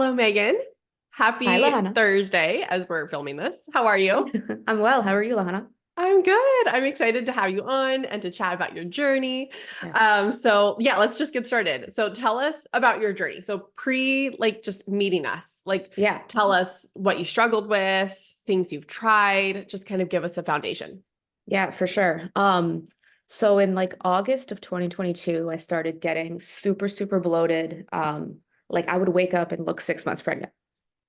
Hello, Megan. Hi, Happy Lahana. Thursday as we're filming this. How are you? I'm well. How are you, Lahana? I'm good. I'm excited to have you on and to chat about your journey. Yes. So yeah, let's just get started. So tell us about your journey. So like just meeting us, like Yeah. tell us what you struggled with, things you've tried, just kind of give us a foundation. Yeah, for sure. So in like August of 2022, I started getting super, super bloated. Like I would wake up and look 6 months pregnant,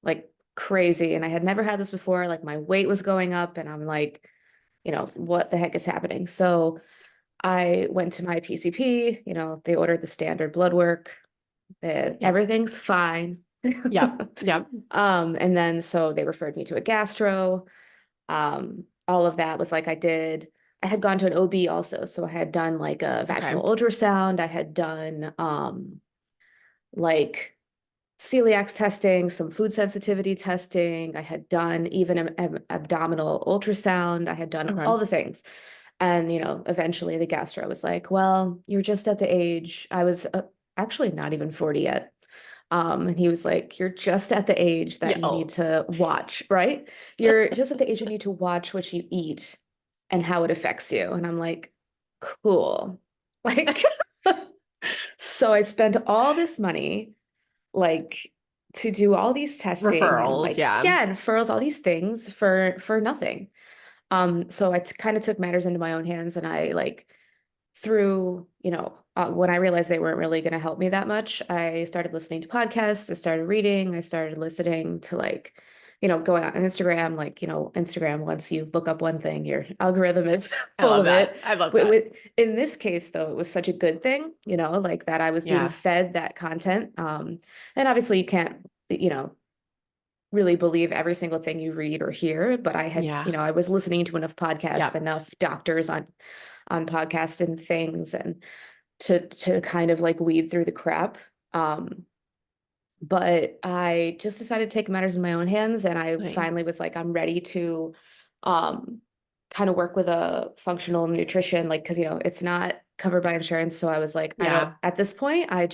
like crazy. And I had never had this before. Like my weight was going up, and I'm like, what the heck is happening? So I went to my PCP, they ordered the standard blood work. Yep. Everything's fine. Yep. Yep. And then so they referred me to a gastro. All of that was like I had gone to an OB also. So I had done like a Okay. vaginal ultrasound. I had done like celiac testing, some food sensitivity testing. I had done even an abdominal ultrasound. I had done Okay. all the things. And, eventually the gastro was like, well, you're just at the age, I was actually not even 40 yet. And he was like, you're just at the age that Yeah. you need Oh. to watch, right? You're just at the age you need to watch what you eat and how it affects you. And I'm like, cool. Like, so I spent all this money, like, to do all these testing and Referrals. like, Yeah. yeah, referrals, all these things for nothing. So I kind of took matters into my own hands, and I like through, when I realized they weren't really going to help me that much, I started listening to podcasts, I started reading, I started listening to like, going on Instagram, like, Instagram, once you look up one thing, your algorithm is I full love of it. that. I love With, that. with in this case, though, it was such a good thing, like that I was being Yeah. fed that content. And obviously you can't, really believe every single thing you read or hear, but I had, Yeah. I was listening to enough podcasts, Yep. enough doctors on podcasts and things, and to kind of like weed through the crap. Um, but I just decided to take matters in my own hands, and I finally Nice. was like, I'm ready to um kind of work with a functional nutrition, like because it's not covered by insurance. So I was like, I don't Yeah. at this point, I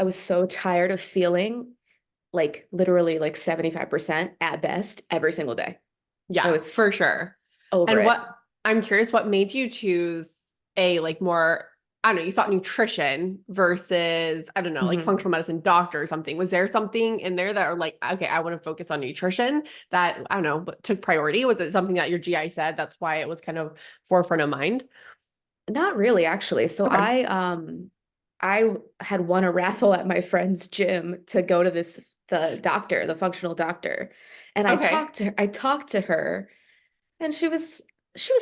was so tired of feeling like literally like 75% at best every single day. I Yeah, was for sure. over And it. I'm curious, what made you choose like more, I don't know, you thought nutrition versus, I don't know, like Mhm. functional medicine doctor or something. Was there something in there that are like, okay, I want to focus on nutrition that, I don't know, but took priority? Was it something that your GI said? That's why it was kind of forefront of mind? Not really, actually. So Okay. I had won a raffle at my friend's gym to go to the doctor, the functional doctor. And Okay. I talked to her, and she was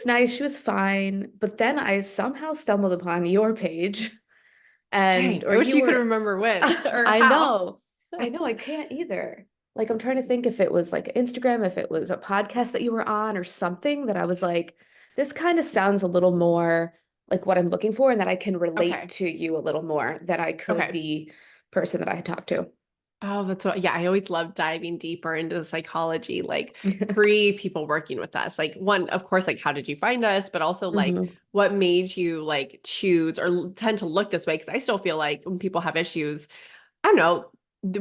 nice, she was fine. But then I somehow stumbled upon your page, and Dang, or I wish you you could were remember when or I how. know. I know I can't either. Like I'm trying to think if it was like Instagram, if it was a podcast that you were on or something that I was like, this kind of sounds a little more like what I'm looking for, and that I can relate Okay. to you a little more than I could Okay. the person that I had talked to. Oh, that's what, yeah, I always love diving deeper into the psychology, like pre people working with us. Like one, of course, like how did you find us, but also like Hmm. what made you like choose or tend to look this way? Because I still feel like when people have issues, I don't know,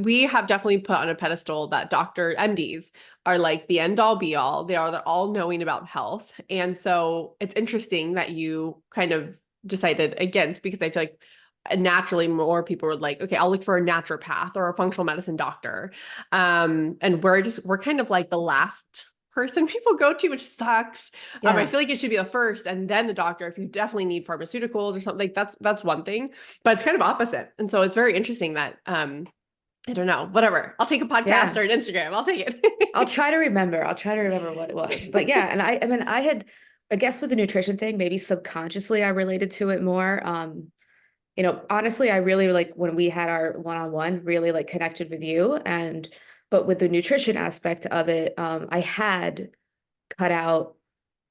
we have definitely put on a pedestal that doctor MDs are like the end all be all. They're all knowing about health. And so it's interesting that you kind of decided against because I feel like naturally more people were like, okay, I'll look for a naturopath or a functional medicine doctor. And we're kind of like the last person people go to, which sucks. I Yeah. feel like it should be the first and then the doctor if you definitely need pharmaceuticals or something. Like that's one thing, but it's kind of opposite. And so it's very interesting that I don't know, whatever. I'll take a podcast Yeah. or an Instagram. I'll take it. I'll try to remember. I'll try to remember what it was. But yeah, and I mean I guess with the nutrition thing, maybe subconsciously I related to it more. Honestly, I really like when we had our one-on-one, really like connected with you. And but with the nutrition aspect of it, I had cut out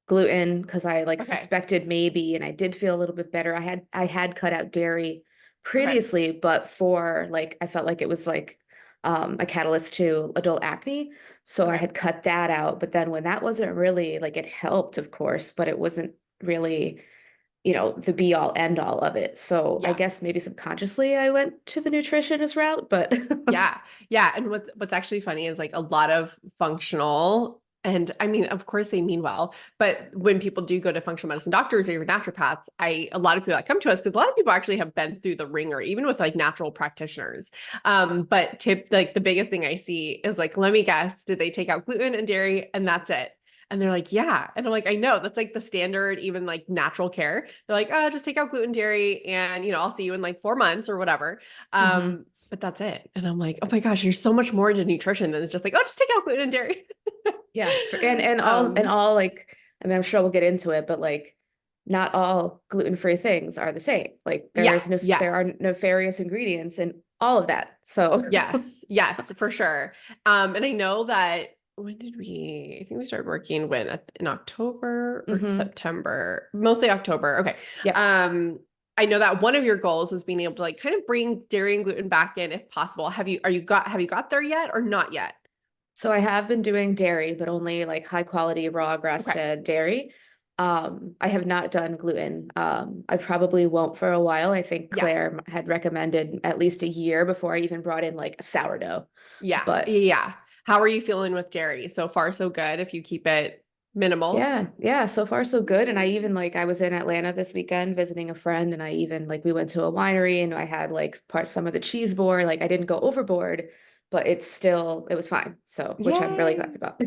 gluten because I like Okay. suspected maybe, and I did feel a little bit better. I had cut out dairy Okay. previously, but for like I felt like it was like a catalyst to adult acne. So I Okay. had cut that out. But then when that wasn't really like it helped, of course, but it wasn't really the be all end all of it. So I Yeah. guess maybe subconsciously I went to the nutritionist route, but Yeah. Yeah. And what's actually funny is like a lot of functional, and I mean, of course they mean well, but when people do go to functional medicine doctors or even naturopaths, a lot of people that come to us, because a lot of people actually have been through the ringer, even with like natural practitioners. But like the biggest thing I see is like, let me guess, did they take out gluten and dairy and that's it? And they're like, yeah. And I'm like, I know that's like the standard, even like natural care. They're like, oh, just take out gluten, dairy, and I'll see you in like 4 months or whatever. Mhm. But that's it. And I'm like, oh my gosh, there's so much more to nutrition than it's just like, oh, just take out gluten and dairy. Yeah, and all like, I mean, I'm sure we'll get into it, but like not all gluten-free things are the same. Like Yeah, there are yes. nefarious ingredients in all of that. So Yes, yes, for sure. And I know that I think we started working in October or hmm September, mostly October. Okay. Yep. Um, I know that one of your goals is being able to like kind of bring dairy and gluten back in if possible. Have you got there yet or not yet? So I have been doing dairy, but only like high quality raw Okay. grass-fed dairy. I have not done gluten. I probably won't for a while. I think Yeah. Claire had recommended at least a year before I even brought in like a sourdough. Yeah. But Yeah. How are you feeling with dairy? So far, so good if you keep it minimal. yeah, yeah, so far so good. And I even like I was in Atlanta this weekend visiting a friend, and I even like we went to a winery and I had like some of the cheese board. Like I didn't go overboard, but it was fine. So which I'm really glad Yay. about.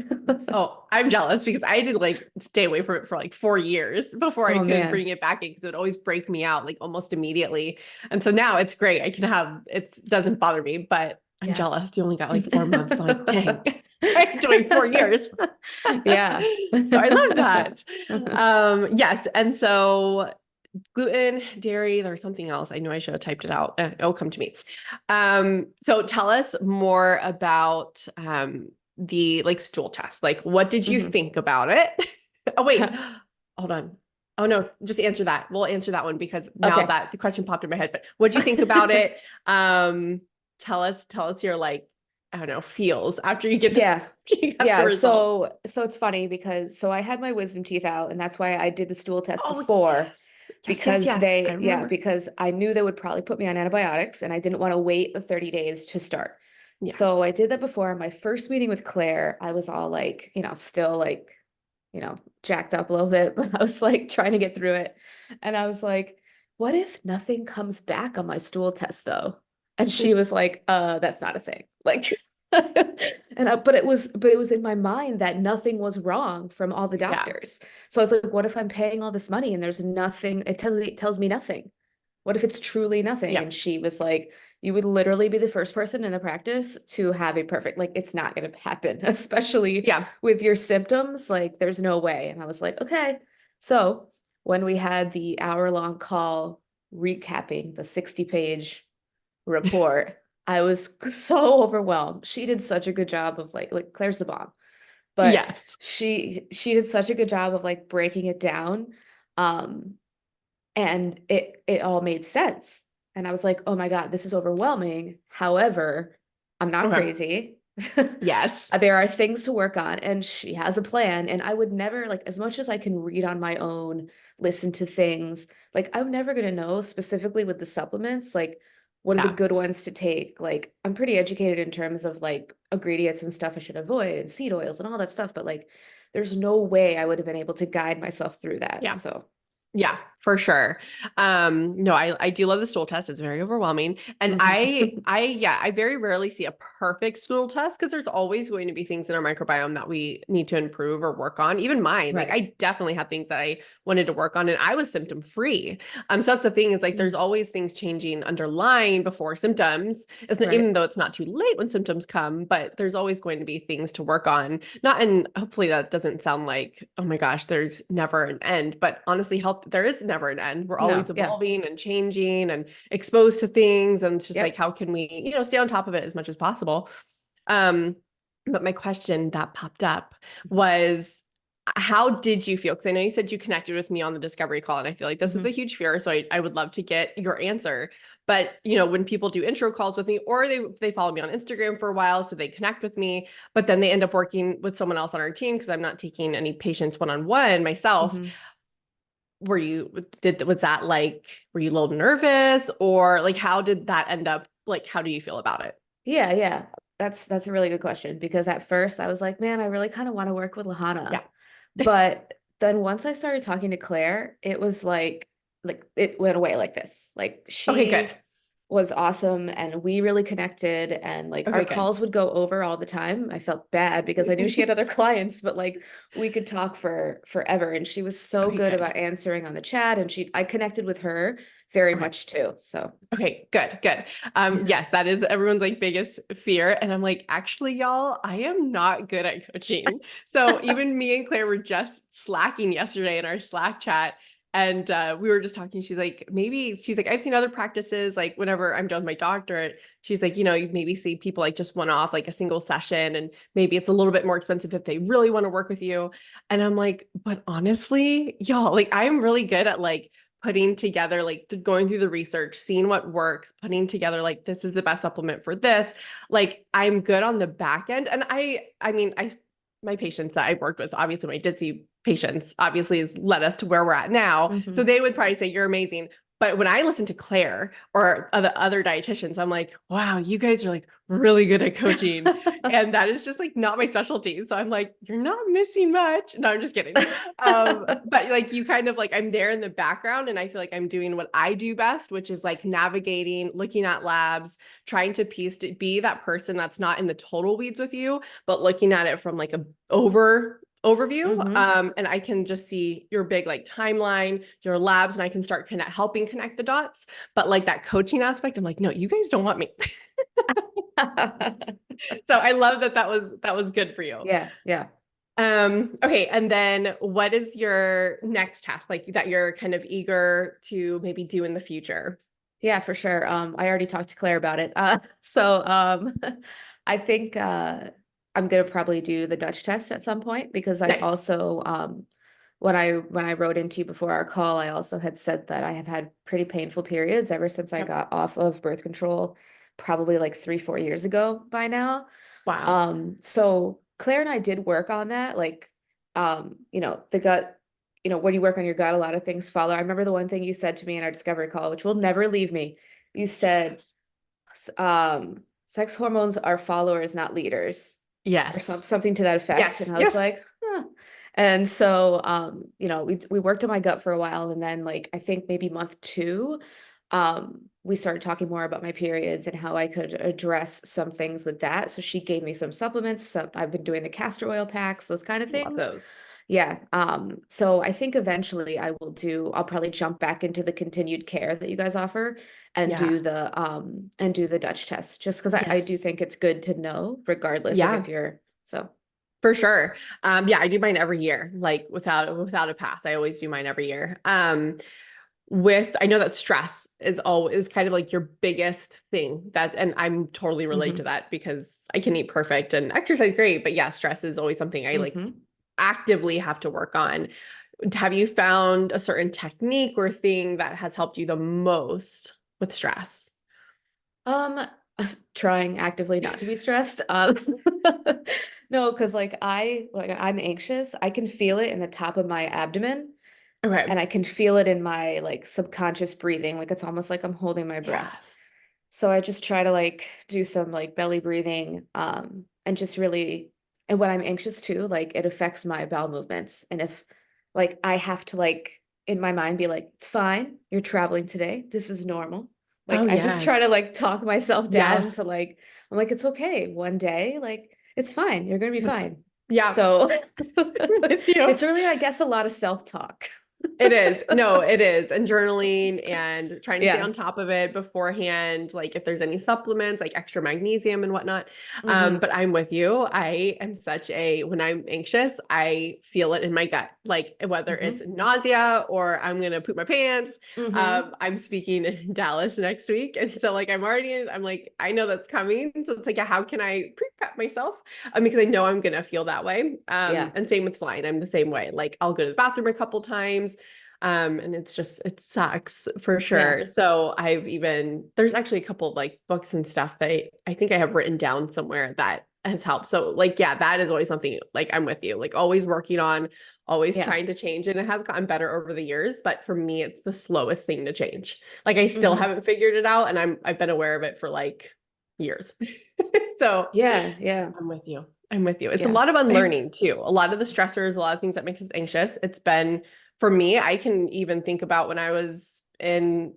Oh, I'm jealous because I did like stay away from it for like 4 years before I Oh could man. bring it back in because it would always break me out like almost immediately. And so now it's great. It doesn't bother me, but I'm Yeah. jealous. You only got like 4 months. I'm like, dang, I'm doing 4 years. Yeah. So I love that. Yes. And so gluten, dairy, there's something else. I know I should have typed it out. It'll come to me. So tell us more about the like stool test. Like, what did you Mhm. think about it? Oh, wait, hold on. Oh no, just answer that. We'll answer that one because now Okay. that the question popped in my head. But what did you think about it? Tell us your like, I don't know, feels after you get Yeah. you got the Yeah, result. so it's funny because I had my wisdom teeth out, and that's why I did the stool test Oh before, yes, yes, yes, yes. I remember. because I knew they would probably put me on antibiotics and I didn't want to wait the 30 days to start. So Yes. I did that before. My first meeting with Claire, I was all like, still like, jacked up a little bit, but I was like trying to get through it. And I was like, what if nothing comes back on my stool test though? And she was like, that's not a thing. Like but it was in my mind that nothing was wrong from all the Yeah. doctors. So I was like, what if I'm paying all this money and there's nothing, it tells me nothing. What if it's truly nothing? Yeah. And she was like, you would literally be the first person in the practice to have a perfect, like, it's not going to happen, especially Yeah. with your symptoms. Like, there's no way. And I was like, okay. So when we had the hour-long call recapping the 60-page report, I was so overwhelmed. She did such a good job of like Claire's the bomb, but Yes. she did such a good job of like breaking it down. Um, and it all made sense. And I was like, oh my God, this is overwhelming. However, I'm not Okay. crazy. Yes. There are things to work on, and she has a plan. And I would never, like, as much as I can read on my own, listen to things, like, I'm never going to know specifically with the supplements, like, what are the Yeah. good ones to take. Like, I'm pretty educated in terms of like ingredients and stuff I should avoid and seed oils and all that stuff, but like, there's no way I would have been able to guide myself through that. Yeah. So, Yeah, for sure. No, I do love the stool test. It's very overwhelming. And mhm. I very rarely see a perfect stool test because there's always going to be things in our microbiome that we need to improve or work on. Even mine, like Right. I definitely had things that I wanted to work on and I was symptom free. So that's the thing is like there's Mm. always things changing underlying before symptoms. It's not, Right. even though it's not too late when symptoms come, but there's always going to be things to work on. Not and hopefully that doesn't sound like, oh my gosh, there's never an end. But honestly, health, there is never an end. We're always No, yeah. evolving and changing and exposed to things. And it's just like, Yep. how can we, stay on top of it as much as possible? Um, but my question that popped up was, how did you feel? Because I know you said you connected with me on the discovery call, and I feel like this is a hmm huge fear. So I would love to get your answer. But when people do intro calls with me, or they follow me on Instagram for a while, so they connect with me, but then they end up working with someone else on our team because I'm not taking any patients one-on-one myself. hmm was that like, were you a little nervous, or like, how did that end up? Like, how do you feel about it? Yeah, yeah. That's a really good question because at first I was like, man, I really kind of want to work with Lahana. Yeah. But then once I started talking to Claire, it was like it went away like this. Like Okay, good. she was awesome and we really connected and like our Okay, good. calls would go over all the time. I felt bad because I knew she had other clients, but like we could talk for forever and she was so Okay, good good. about answering on the chat and I connected with her very Okay. much too. So, Okay, good, good. Yes, that is everyone's like biggest fear. And I'm like, actually, y'all, I am not good at coaching. So even me and Claire were just slacking yesterday in our Slack chat. And we were just talking. She's like, maybe she's like, I've seen other practices, like whenever I'm done with my doctorate, she's like, you maybe see people like just one off like a single session, and maybe it's a little bit more expensive if they really want to work with you. And I'm like, but honestly, y'all, like I'm really good at like putting together, like going through the research, seeing what works, putting together like this is the best supplement for this. Like I'm good on the back end. And I mean, my patients that I worked with, obviously when I did see patients, obviously has led us to where we're at now. So mhm. they would probably say you're amazing. But when I listen to Claire or other dietitians, I'm like, wow, you guys are like really good at coaching. And that is just like not my specialty. So I'm like, you're not missing much. No, I'm just kidding. But like you kind of like, I'm there in the background and I feel like I'm doing what I do best, which is like navigating, looking at labs, trying to be that person that's not in the total weeds with you, but looking at it from like a overview. hmm And I can just see your big like timeline, your labs, and I can start helping connect the dots. But like that coaching aspect, I'm like, no, you guys don't want me. So I love that was good for you. Yeah, yeah. Okay, and then what is your next task like that you're kind of eager to maybe do in the future? Yeah, for sure. I already talked to Claire about it. I think I'm gonna probably do the Dutch test at some point because I Nice. also when I wrote into you before our call, I also had said that I have had pretty painful periods ever since I Yep. got off of birth control, probably like 3, 4 years ago by now. Wow. So Claire and I did work on that, like, the gut, when you work on your gut, a lot of things follow. I remember the one thing you said to me in our discovery call, which will never leave me. You said, sex hormones are followers, not leaders, or Yes. something to that effect. And Yes. I was Yes. like, huh. And so, we worked on my gut for a while, and then like I think maybe month 2, we started talking more about my periods and how I could address some things with that. So she gave me some supplements. I've been doing the castor oil packs, those kind of Love things. those. Yeah. So I think eventually I'll probably jump back into the continued care that you guys offer and Yeah. do the Dutch test, just because I do Yes. think it's good to know, regardless of if Yeah. you're so. For sure. Yeah, I do mine every year, like without a path. I always do mine every year. I know that stress is always kind of like your biggest thing and I'm totally relate to hmm that because I can eat perfect and exercise great, but yeah, stress is always something I like hmm actively have to work on. Have you found a certain technique or thing that has helped you the most with stress? Um, trying actively not to be stressed. No, because I'm anxious. I can feel it in the top of my abdomen, Okay. and I can feel it in my like subconscious breathing. Like it's almost like I'm holding my breath. Yes. So I just try to like do some like belly breathing, and just really, and when I'm anxious too, like it affects my bowel movements. And if like I have to like in my mind be like, it's fine, you're traveling today. This is normal. Like Oh, I just try to yes. like talk myself down to Yes. like, I'm like, it's okay. One day, like it's fine. You're gonna be fine. Yeah. So With you. it's really, I guess, a lot of self-talk. It is. No, it is. And journaling and trying to stay Yeah. on top of it beforehand, like if there's any supplements, like extra magnesium and whatnot. hmm But I'm with you. I am when I'm anxious, I feel it in my gut, like whether it's hmm nausea or I'm gonna poop my pants. hmm I'm speaking in Dallas next week. And so like I'm like, I know that's coming. So it's like, how can I pre-prep myself? Because I know I'm gonna feel that way. Yeah. And same with flying. I'm the same way. Like I'll go to the bathroom a couple times. And it sucks for Yeah. sure. So there's actually a couple of like books and stuff that I think I have written down somewhere that has helped. So like, yeah, that is always something like I'm with you, like always working on always Yeah. trying to change, and it has gotten better over the years, but for me, it's the slowest thing to change. Like I still Hmm. haven't figured it out, and I've been aware of it for like years. So Yeah. Yeah. I'm with you. I'm with you. It's a Yeah. lot of unlearning too. A lot of the stressors, a lot of things that makes us anxious. It's been for me, I can even think about when I was in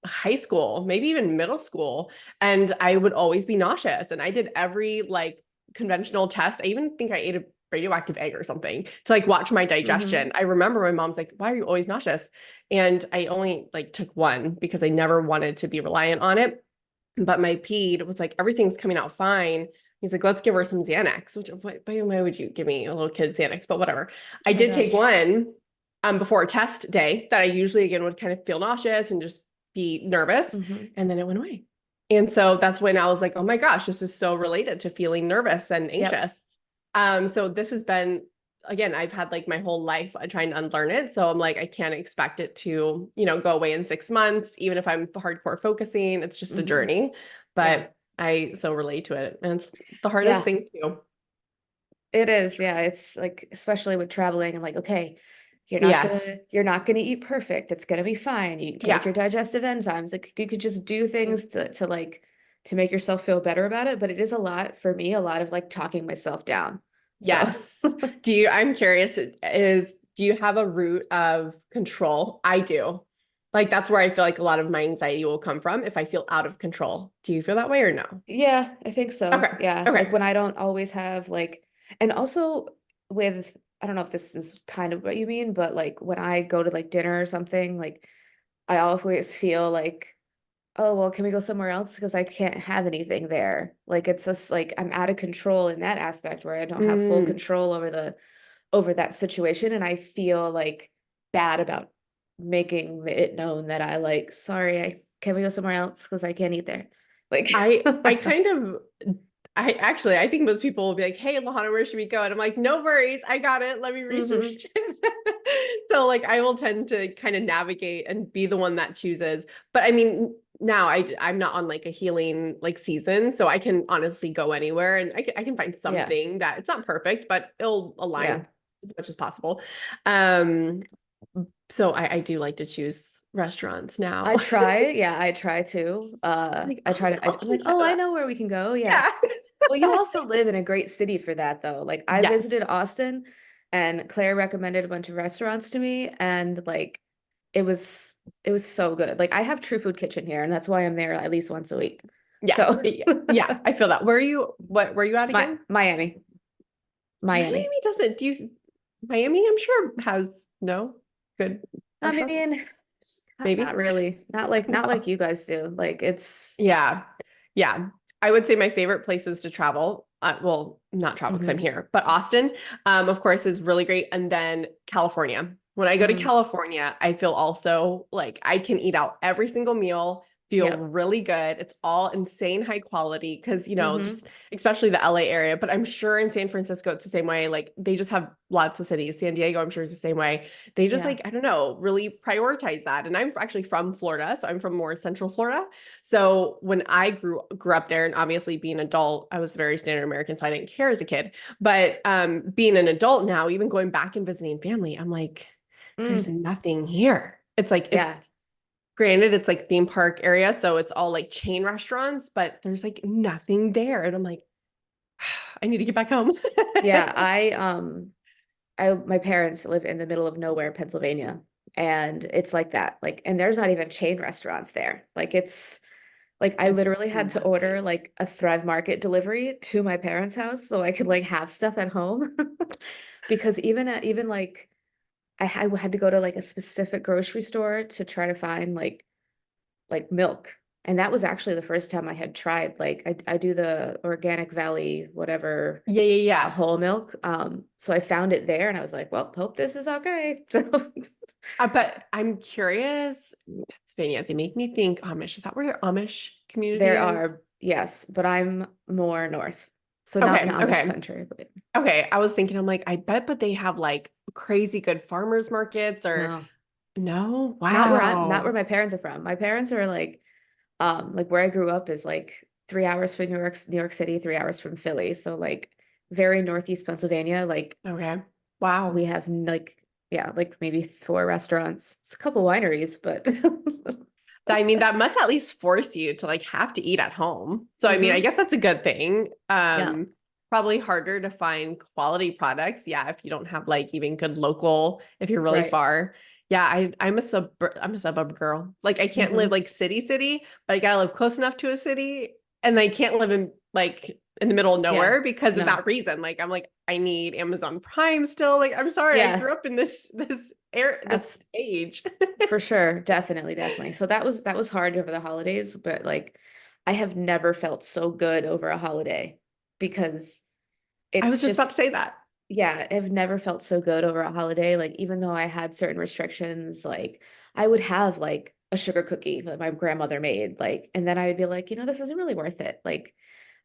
high school, maybe even middle school, and I would always be nauseous. And I did every like conventional test. I even think I ate a radioactive egg or something to like watch my Hmm. digestion. I remember my mom's like, "Why are you always nauseous?" And I only like took one because I never wanted to be reliant on it. But my ped was like, everything's coming out fine. He's like, let's give her some Xanax, which why would you give me a little kid Xanax? But whatever. Oh I my did take gosh. one before a test day that I usually again would kind of feel nauseous and just be nervous. Hmm. And then it went away. And so that's when I was like, oh my gosh, this is so related to feeling nervous and Yep. anxious. So this has been again, I've had like my whole life trying to unlearn it. So I'm like, I can't expect it to, go away in 6 months, even if I'm hardcore focusing. It's just a Hmm. journey. Yeah. But I so relate to it. And it's the hardest Yeah. thing too. It is. Yeah. It's like, especially with traveling and like, okay, Yes. you're not gonna eat perfect. It's gonna be fine. You take Yeah. your digestive enzymes. Like you could just do things to like to make yourself feel better about it. But it is a lot for me, a lot of like talking myself down. So Yes. I'm curious, do you have a root of control? I do. Like that's where I feel like a lot of my anxiety will come from if I feel out of control. Do you feel that way or no? yeah, I think so. Okay. Yeah. Like Okay. when I don't always have like, and also with, I don't know if this is kind of what you mean, but like when I go to like dinner or something, like I always feel like, oh, well, can we go somewhere else? Because I can't have anything there. Like it's just like I'm out of control in that aspect where I don't have full Mm, control over that situation. And I feel like bad about making it known that I like, sorry, I can we go somewhere else? Because I can't eat there. Like I kind of I think most people will be like, "Hey, Lahana, where should we go?" And I'm like, "No worries, I got it. Let me hmm. research it." So like I will tend to kind of navigate and be the one that chooses. But I mean, now I'm not on like a healing like season, so I can honestly go anywhere and I can find Yeah. something that it's not perfect, but it'll Yeah. align as much as possible. Um, so I do like to choose restaurants now. I try. Yeah, I try to. Like, I oh, try to, I'll I'm like, take oh, I that. know where we can go. Yeah. Yeah. Well, you also live in a great city for that, though. Like, I visited Yes. Austin and Claire recommended a bunch of restaurants to me, and like, it was so good. Like, I have True Food Kitchen here, and that's why I'm there at least once a week. Yeah. So, Yeah. Yeah. I feel that. Where are you at again? Miami, Miami. Miami doesn't. Miami, I'm sure has no good I restaurants. mean, not Maybe. really. Not like No. you guys do. Like, it's. Yeah. Yeah. I would say my favorite places to travel, well, not travel because I'm Mhm. here, but Austin, of course, is really great. And then California. When I go to Mm, California, I feel also like I can eat out every single meal, feel yep. really good. It's all insane high quality because, Hmm. just especially the LA area, but I'm sure in San Francisco, it's the same way. Like they just have lots of cities. San Diego, I'm sure is the same way. They just Yeah. like, I don't know, really prioritize that. And I'm actually from Florida. So I'm from more central Florida. So when I grew up there, and obviously being an adult, I was very standard American, so I didn't care as a kid. But being an adult now, even going back and visiting family, I'm like, there's Mm, nothing here. It's like it's yeah. granted, it's like theme park area, so it's all like chain restaurants, but there's like nothing there. And I'm like, I need to get back home. Yeah, my parents live in the middle of nowhere, Pennsylvania, and it's like that. Like, and there's not even chain restaurants there. Like, it's like I There's literally had to order nothing. like a Thrive Market delivery to my parents' house so I could like have stuff at home. Because even like I had to go to like a specific grocery store to try to find like milk. And that was actually the first time I had tried like I do the Organic Valley whatever Yeah, yeah, yeah. whole milk. So I found it there and I was like, well, hope this is okay. So But I'm curious, Pennsylvania, they make me think Amish. Is that where your Amish community there is? are, yes, but I'm more north. So not an Okay, Amish okay. country, but Okay, I was thinking, I'm like, I bet, but they have like crazy good farmers markets or no, no? not where Wow. my parents are from. My parents are like where I grew up is like 3 hours from New York City, 3 hours from Philly. So like very northeast Pennsylvania, like Okay. Wow. We have like, yeah, like maybe 4 restaurants. It's a couple wineries, but I mean, that must at least force you to like have to eat at home. So I mean, I hmm guess that's a good thing. yeah, Probably harder to find quality products. Yeah, if you don't have like even good local, if you're really right. far. Yeah, I'm a suburb girl. Like I can't live hmm like city, but I gotta live close enough to a city, and I can't live in like in the middle of Yeah. nowhere because of No. that reason. Like I'm like, I need Amazon Prime still. Like, I'm sorry, I Yeah. grew up in this Abs age. for sure. Definitely, definitely. So that was hard over the holidays, but like I have never felt so good over a holiday because I was it's just about to just say that. yeah, I've never felt so good over a holiday. Like even though I had certain restrictions, like I would have like a sugar cookie that my grandmother made, like, and then I would be like, this isn't really worth it. Like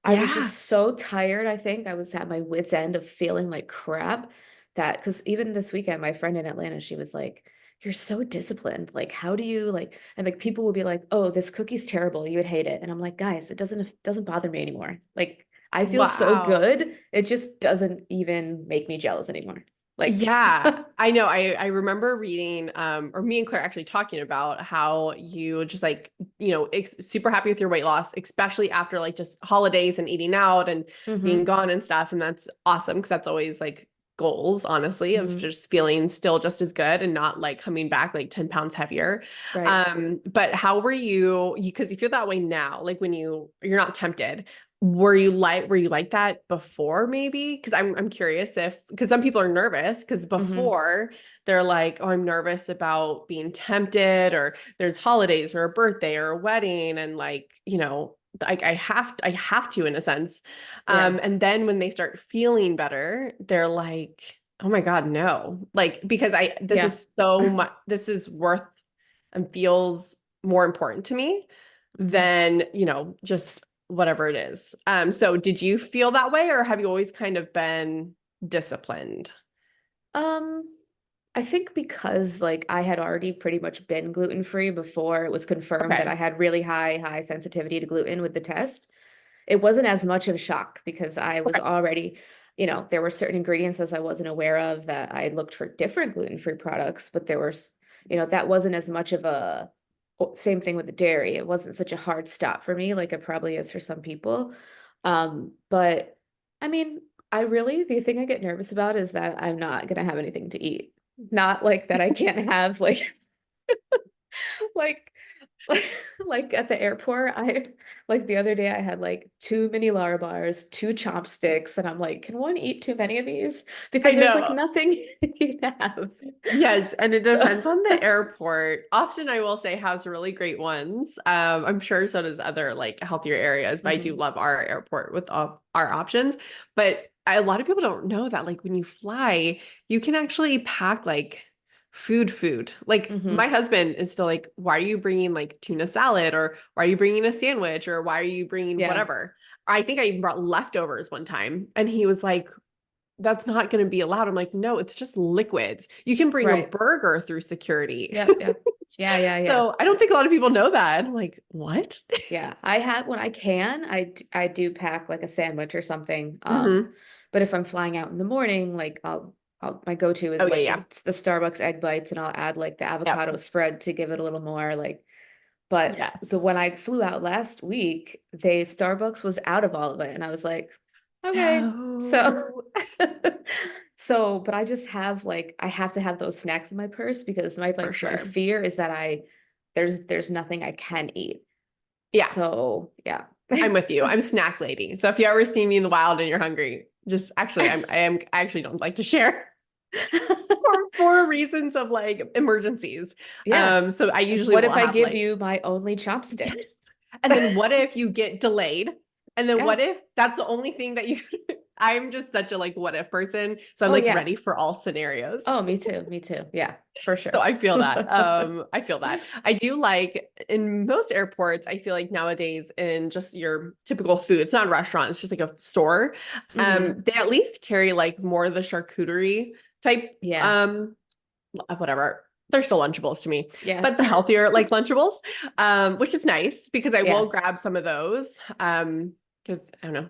I was Yeah. just so tired. I think I was at my wit's end of feeling like crap that because even this weekend, my friend in Atlanta, she was like, "You're so disciplined. Like, how do you like?" And like people will be like, "Oh, this cookie's terrible. You would hate it." And I'm like, "Guys, it doesn't bother me anymore. Like, I feel so Wow. good. It just doesn't even make me jealous anymore." Like, Yeah, I know. I remember reading, or me and Claire actually talking about how you just like, super happy with your weight loss, especially after like just holidays and eating out and being hmm gone and stuff. And that's awesome because that's always like goals, honestly, of hmm just feeling still just as good and not like coming back like 10 pounds heavier. right. But how were because you feel that way now, like when you're not tempted. Were you like that before maybe? Because I'm curious because some people are nervous because hmm before they're like, oh, I'm nervous about being tempted, or there's holidays or a birthday or a wedding, and like, like I have to in a sense. Yeah. And then when they start feeling better, they're like, oh my God, no. Like, because this Yeah. is so much, this is worth and feels more important to me hmm than, just whatever it is. So did you feel that way, or have you always kind of been disciplined? Um, I think because like I had already pretty much been gluten free before it was confirmed that I Okay. had really high sensitivity to gluten with the test. It wasn't as much of a shock because I was Okay. already, there were certain ingredients as I wasn't aware of that I looked for different gluten-free products, but there was, that wasn't as much of a same thing with the dairy. It wasn't such a hard stop for me like it probably is for some people. But I mean, the thing I get nervous about is that I'm not gonna have anything to eat. Not like that I can't have like like at the airport, I like the other day I had like 2 mini Lara bars, 2 chopsticks, and I'm like, can one eat too many of these? I Because there's like know. nothing you can have. Yes, and it So, depends on the airport. Austin, I will say, has really great ones. I'm sure so does other like healthier areas, but I do mhm, love our airport with all our options. But a lot of people don't know that like when you fly, you can actually pack like food. Like my mhm, husband is still like, why are you bringing like tuna salad, or why are you bringing a sandwich, or why are you bringing yeah, whatever? I think I even brought leftovers one time, and he was like, that's not going to be allowed. I'm like, no, it's just liquids. You can bring a right. burger through security. Yep, yep. Yeah, yeah, yeah. So I don't think a lot of people know that. I'm like, what? Yeah. I have when I can, I do pack like a sandwich or something. hmm But if I'm flying out in the morning, like I'll my go-to Oh is yeah, like yeah. the Starbucks egg bites and I'll add like the Yep. avocado spread to give it a little more like. But the Yes. when I flew out last week, they Starbucks was out of all of it, and I was like, okay. So, No, but I just have like I have to have those snacks in my purse because my for my sure. fear is that there's nothing I can eat. Yeah, So yeah. I'm with you. I'm snack lady. So if you ever see me in the wild and you're hungry, just actually, I actually don't like to share for reasons of like emergencies. Yeah. So I Like, usually what will if I have give like, you my only yes. chopsticks? And then what if you get delayed? And then Yeah. what if that's the only thing that you I'm just such a like what if person. So I'm Oh like yeah. ready for all scenarios. Oh, me too. Me too. Yeah, for So sure. I feel that. I feel that. I do like in most airports, I feel like nowadays in just your typical food, it's not a restaurant, it's just like a store. hmm They at least carry like more of the charcuterie type Yeah. whatever. They're still Lunchables to me, Yeah. but the healthier like Lunchables, which is nice because I will Yeah. grab some of those. Because I don't know.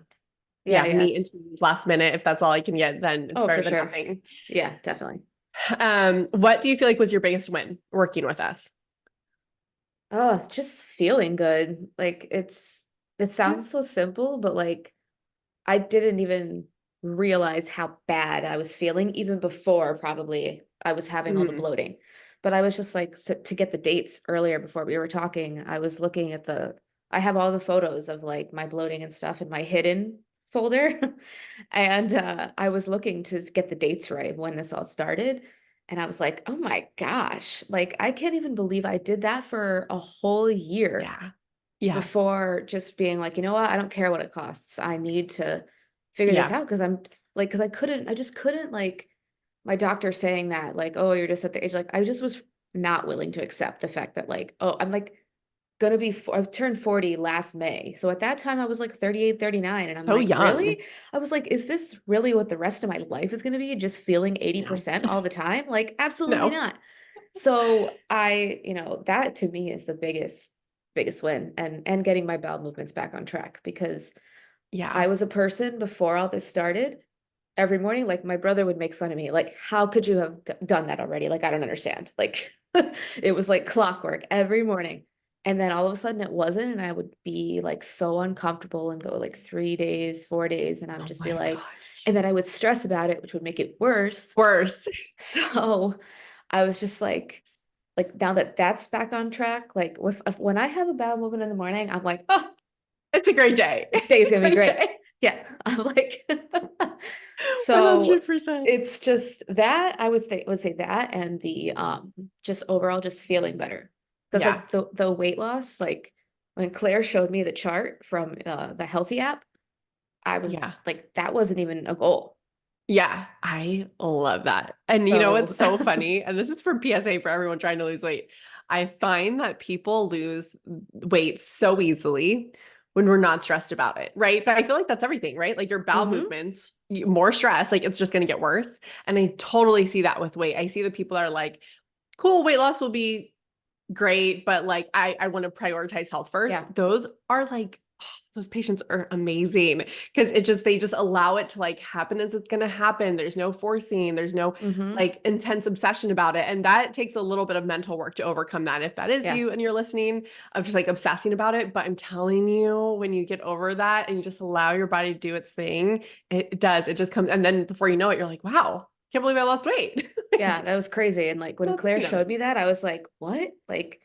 Yeah, yeah. meat and cheese last minute. If that's all I can get, then it's Oh, better for than sure. nothing. Yeah, definitely. What do you feel like was your biggest win working with us? Oh, just feeling good. Like it Yeah. sounds so simple, but like I didn't even realize how bad I was feeling even before probably I was having all the Mm, bloating. But I was just like to get the dates earlier before we were talking, I was looking at I have all the photos of like my bloating and stuff in my hidden folder. And I was looking to get the dates right when this all started. And I was like, oh my gosh, like I can't even believe I did that for a whole year yeah. Yeah. before just being like, you know what, I don't care what it costs. I need to figure this Yeah. out because I'm like, because I just couldn't like my doctor saying that, like, oh, you're just at the age, like, I just was not willing to accept the fact that, like, oh, I'm like gonna be, I've turned 40 last May. So at that time I was like 38, 39. And I'm So like, young. really? I was like, is this really what the rest of my life is gonna be? Just feeling No. 80% all the time? Like, absolutely No. not. So that to me is the biggest win and getting my bowel movements back on track because Yeah. I was a person before all this started. Every morning, like my brother would make fun of me, like, how could you have done that already? Like, I don't understand. Like, it was like clockwork every morning. And then all of a sudden it wasn't, and I would be like so uncomfortable and go like 3 days, 4 days, and I would Oh just be my like, gosh. and then I would stress about it, which would make it worse. Worse. So I was just like now that that's back on track, like when I have a bowel movement in the morning, I'm like, oh, It's a great day. this day It's is a gonna be great great. day. Yeah, I'm like, so 100%. it's just that I would say that and the just overall just feeling better because Yeah. like the weight loss, like when Claire showed me the chart from the Healthy app, I Yeah. was like, that wasn't even a goal. Yeah, I love that. And you know So what's so funny? And this is for PSA for everyone trying to lose weight. I find that people lose weight so easily when we're not stressed about it, right? But I feel like that's everything, right? Like your bowel hmm movements, more stress, like it's just going to get worse. And I totally see that with weight. I see the people that are like, cool, weight loss will be great, but like I want to prioritize health first. yeah. Those are like those patients are amazing because they just allow it to like happen as it's going to happen. There's no forcing, there's no hmm like intense obsession about it. And that takes a little bit of mental work to overcome that. If that is Yeah. you and you're listening, of just like obsessing about it. But I'm telling you, when you get over that and you just allow your body to do its thing, it does. It just comes. And then before you know it, you're like, wow, can't believe I lost weight. Yeah, that was crazy. And like when Not Claire thinking of it. showed me that, I was like, what? Like,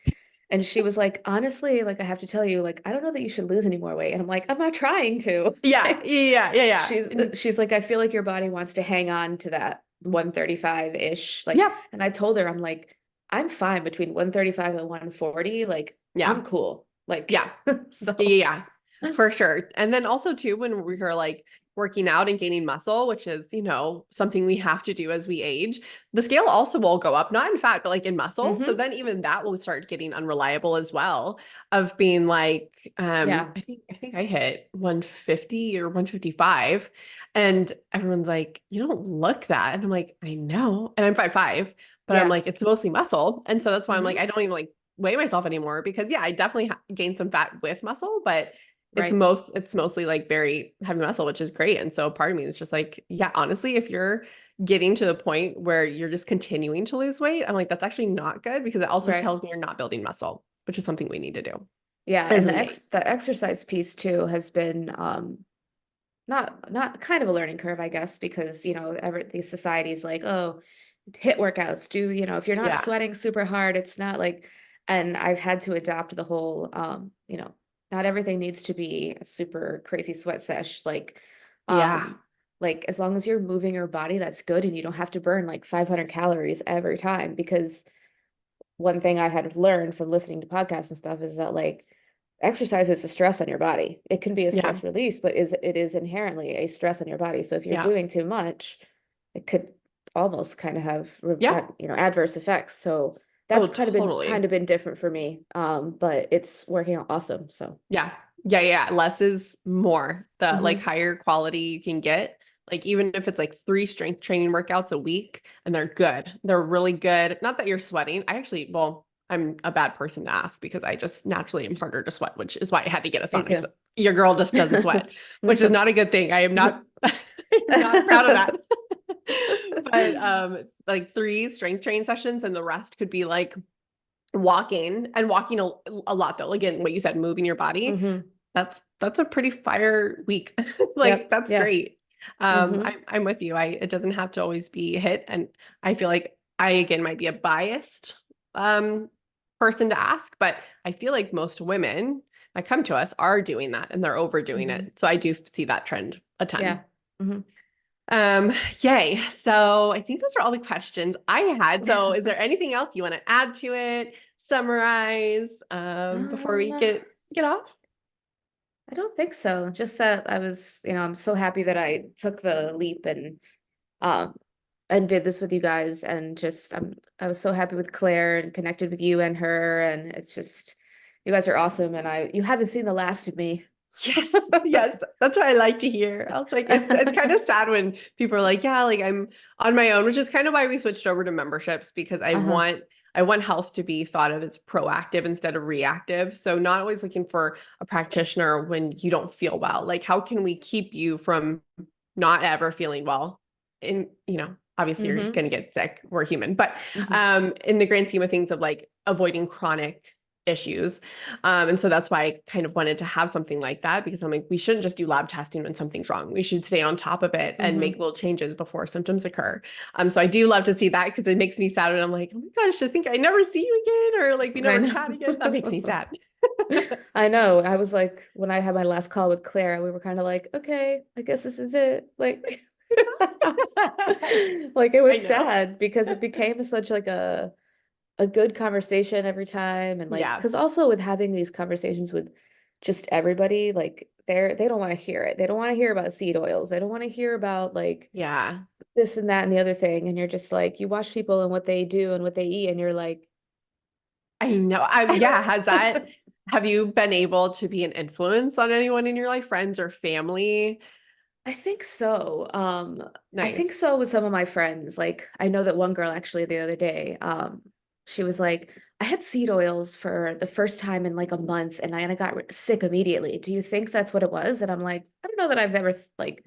and she was like, honestly, like I have to tell you, like, I don't know that you should lose any more weight. And I'm like, I'm not trying to. Yeah, Like, yeah, yeah, yeah. And she's like, I feel like your body wants to hang on to that 135-ish. Like, yeah, and I told her, I'm like, I'm fine between 135 and 140. Like, I'm yeah, cool. Like, yeah. Yeah, so yeah, for sure. And then also too, when we are like working out and gaining muscle, which is, something we have to do as we age, the scale also will go up, not in fat, but like in muscle. So hmm then even that will start getting unreliable as well of being like, yeah, I think I hit 150 or 155 and everyone's like, you don't look that. And I'm like, I know. And I'm 5'5", but I'm yeah. like, it's mostly muscle. And so that's why I'm like, hmm I don't even like weigh myself anymore because yeah, I definitely gained some fat with muscle, but Right. it's mostly like very heavy muscle, which is great. And so part of me is just like, yeah, honestly, if you're getting to the point where you're just continuing to lose weight, I'm like, that's actually not good because it also Right. tells me you're not building muscle, which is something we need to do Yeah. as And we age. the exercise piece too has been not kind of a learning curve, I guess, because these societies like, oh, hit workouts, do if you're not Yeah. sweating super hard, it's not like, and I've had to adopt the whole not everything needs to be a super crazy sweat sesh. Yeah. Um, like as long as you're moving your body, that's good, and you don't have to burn like 500 calories every time because one thing I had learned from listening to podcasts and stuff is that like exercise is a stress on your body. It can be a Yeah. stress release, but it is inherently a stress on your body. So if you're Yeah. doing too much, it could almost kind of have Yeah. adverse effects. So that's Oh, kind totally. of been different for me. But it's working out awesome. So Yeah. Yeah, yeah. Less is more. The like hmm higher quality you can get. Like even if it's like 3 strength training workouts a week and they're good. They're really good. Not that you're sweating. I'm a bad person to ask because I just naturally am harder to sweat, which is why I had to get a me sauna because too. your girl just doesn't sweat, which is not a good thing. I am not I'm not proud of that. But like 3 strength training sessions and the rest could be like walking and walking a lot though. Again, what you said, moving your body. Hmm. That's a pretty fire week. Like Yep. that's Yeah. great. Hmm. I'm with you. It doesn't have to always be hit. And I feel like I again might be a biased person to ask, but I feel like most women that come to us are doing that and they're overdoing Hmm. it. So I do see that trend a ton. Yeah. Hmm. Um, yay. So I think those are all the questions I had. So is there anything else you want to add to it, summarize, before we Um, get off? I don't think so. Just that I was, I'm so happy that I took the leap um and did this with you guys and just I was so happy with Claire and connected with you and her and it's just you guys are awesome and you haven't seen the last of me. Yes, yes, that's what I like to hear. I was like, it's kind of sad when people are like, yeah, like I'm on my own, which is kind of why we switched over to memberships because Uh-huh. I want health to be thought of as proactive instead of reactive. So not always looking for a practitioner when you don't feel well. Like how can we keep you from not ever feeling well? And obviously you're Mm-hmm. going to get sick. We're human, but Mm-hmm. in the grand scheme of things of like avoiding chronic issues. And so that's why I kind of wanted to have something like that because I'm like, we shouldn't just do lab testing when something's wrong. We should stay on top of it and make Mm-hmm. little changes before symptoms occur. So I do love to see that because it makes me sad when I'm like, oh my gosh, I think I never see you again, or like we I never chat again. That makes me know. sad. I know. I was like, when I had my last call with Claire, we were kind of like, okay, I guess this is it. Like, like it I was know. sad because it became such like a good conversation every time. And like, Yeah. because also with having these conversations with just everybody, like they don't want to hear it. They don't want to hear about seed oils. They don't want to hear about like Yeah. this and that and the other thing. And you're just like, you watch people and what they do and what they eat, and you're like, I know. Yeah. Have you been able to be an influence on anyone in your life, friends or family? I think so. I think Nice. so with some of my friends. Like I know that one girl actually the other day, she was like, I had seed oils for the first time in like a month and I got sick immediately. Do you think that's what it was? And I'm like, I don't know that I've ever like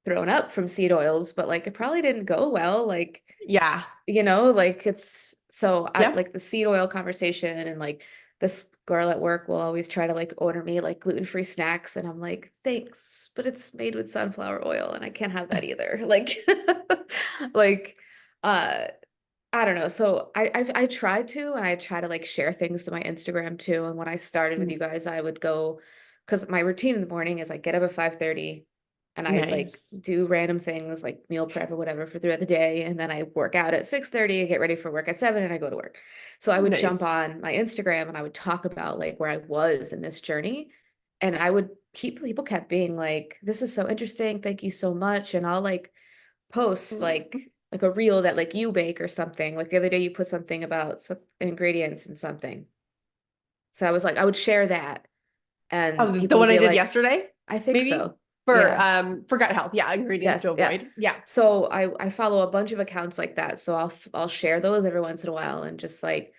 thrown up from seed oils, but like it probably didn't go well. Like, Yeah. like it's so I Yep. like the seed oil conversation and like this girl at work will always try to like order me like gluten-free snacks and I'm like, thanks, but it's made with sunflower oil and I can't have that either. Like like uh I don't know. So I tried to and I try to like share things to my Instagram too. And when I started with you guys, I would go because my routine in the morning is I get up at 5:30 and I like Nice. do random things like meal prep or whatever for throughout the day. And then I work out at 6:30, get ready for work at 7 and I go to work. So I would jump Nice. on my Instagram and I would talk about like where I was in this journey. And I would keep people kept being like, this is so interesting. Thank you so much. And I'll like post Mm. like a reel that like you bake or something. Like the other day you put something about some ingredients and something. So I was like, I would share that Oh, and the people would one I be did like, yesterday, I think maybe so. Yeah. for gut health. Yeah, ingredients to Yes. Yeah. avoid. Yeah. So I follow a bunch of accounts like that. So I'll share those every once in a while and just like,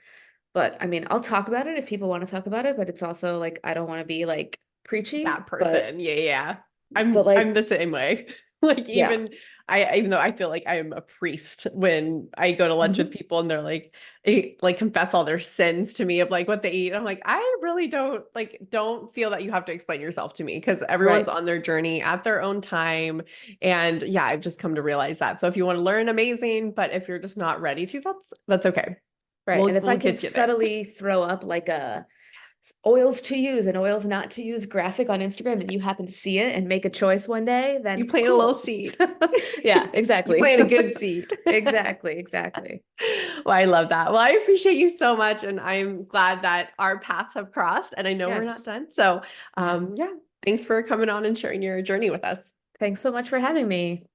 but I mean, I'll talk about it if people want to talk about it, but it's also like I don't want to be like preachy, That person. Yeah, yeah. I'm like the same way. Like yeah. even though I feel like I'm a priest when I go to lunch with Mhm. people and they're like confess all their sins to me of like what they eat. I'm like, I really don't feel that you have to explain yourself to me because everyone's Right. on their journey at their own time. And yeah, I've just come to realize that. So if you want to learn, amazing. But if you're just not ready to, that's okay. Right. And if I We'll can get you there. subtly throw up like a oils to use and oils not to use graphic on Instagram and you happen to see it and make a choice one day, You then plant a little cool. seed. Yeah, You exactly. plant a good seed. Exactly, exactly. Well, I love that. Well, I appreciate you so much, and I'm glad that our paths have crossed, and I know we're not Yes. done. So, Yeah. yeah, thanks for coming on and sharing your journey with us. Thanks so much for having me.